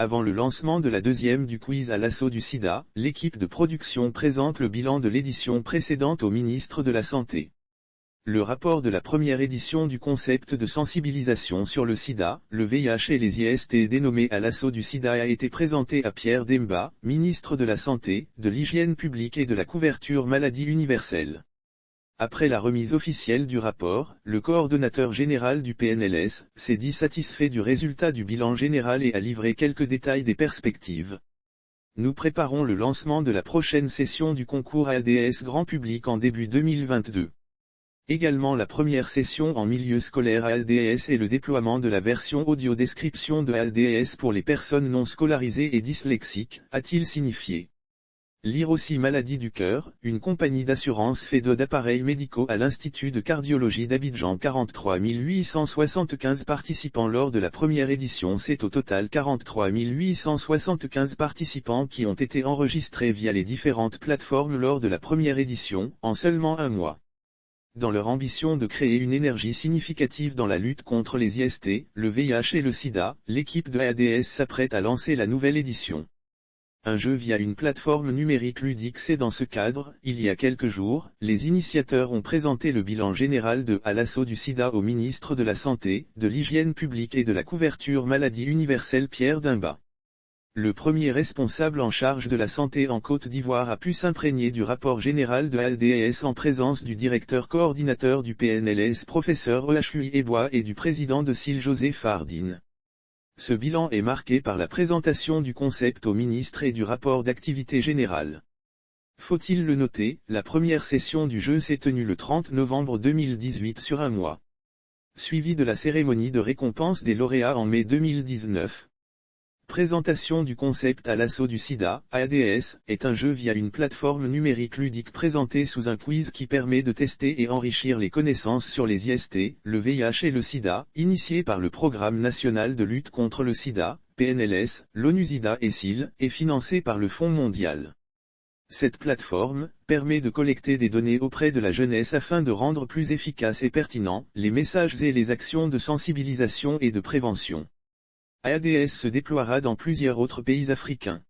Avant le lancement de la deuxième du quiz à l'assaut du sida, l'équipe de production présente le bilan de l'édition précédente au ministre de la Santé. Le rapport de la première édition du concept de sensibilisation sur le sida, le VIH et les IST dénommé à l'assaut du sida a été présenté à Pierre Demba, ministre de la Santé, de l'Hygiène publique et de la couverture maladie universelle. Après la remise officielle du rapport, le coordonnateur général du PNLS s'est dit satisfait du résultat du bilan général et a livré quelques détails des perspectives. Nous préparons le lancement de la prochaine session du concours ADS grand public en début 2022. Également la première session en milieu scolaire ADS et le déploiement de la version audio description de ADS pour les personnes non scolarisées et dyslexiques, a-t-il signifié. Lire aussi Maladie du cœur, une compagnie d'assurance fait d'appareils médicaux à l'Institut de cardiologie d'Abidjan. 43 875 participants lors de la première édition. C'est au total 43 875 participants qui ont été enregistrés via les différentes plateformes lors de la première édition, en seulement un mois. Dans leur ambition de créer une énergie significative dans la lutte contre les IST, le VIH et le sida, l'équipe de ADS s'apprête à lancer la nouvelle édition. Un jeu via une plateforme numérique ludique. C'est dans ce cadre, il y a quelques jours, les initiateurs ont présenté le bilan général de à l'assaut du sida au ministre de la Santé, de l'Hygiène publique et de la couverture maladie universelle Pierre Demba. Le premier responsable en charge de la santé en Côte d'Ivoire a pu s'imprégner du rapport général de ADS en présence du directeur coordinateur du PNLS professeur Ehui Ebois et du président de SIL José Fardine. Ce bilan est marqué par la présentation du concept au ministre et du rapport d'activité générale. Faut-il le noter, la première session du jeu s'est tenue le 30 novembre 2018 sur un mois. Suivi de la cérémonie de récompense des lauréats en mai 2019. Présentation du concept à l'assaut du sida, ADS, est un jeu via une plateforme numérique ludique présenté sous un quiz qui permet de tester et enrichir les connaissances sur les IST, le VIH et le sida, initié par le Programme national de lutte contre le sida, PNLS, l'ONU-SIDA et SIL, et financé par le Fonds mondial. Cette plateforme permet de collecter des données auprès de la jeunesse afin de rendre plus efficaces et pertinents les messages et les actions de sensibilisation et de prévention. ADS se déploiera dans plusieurs autres pays africains.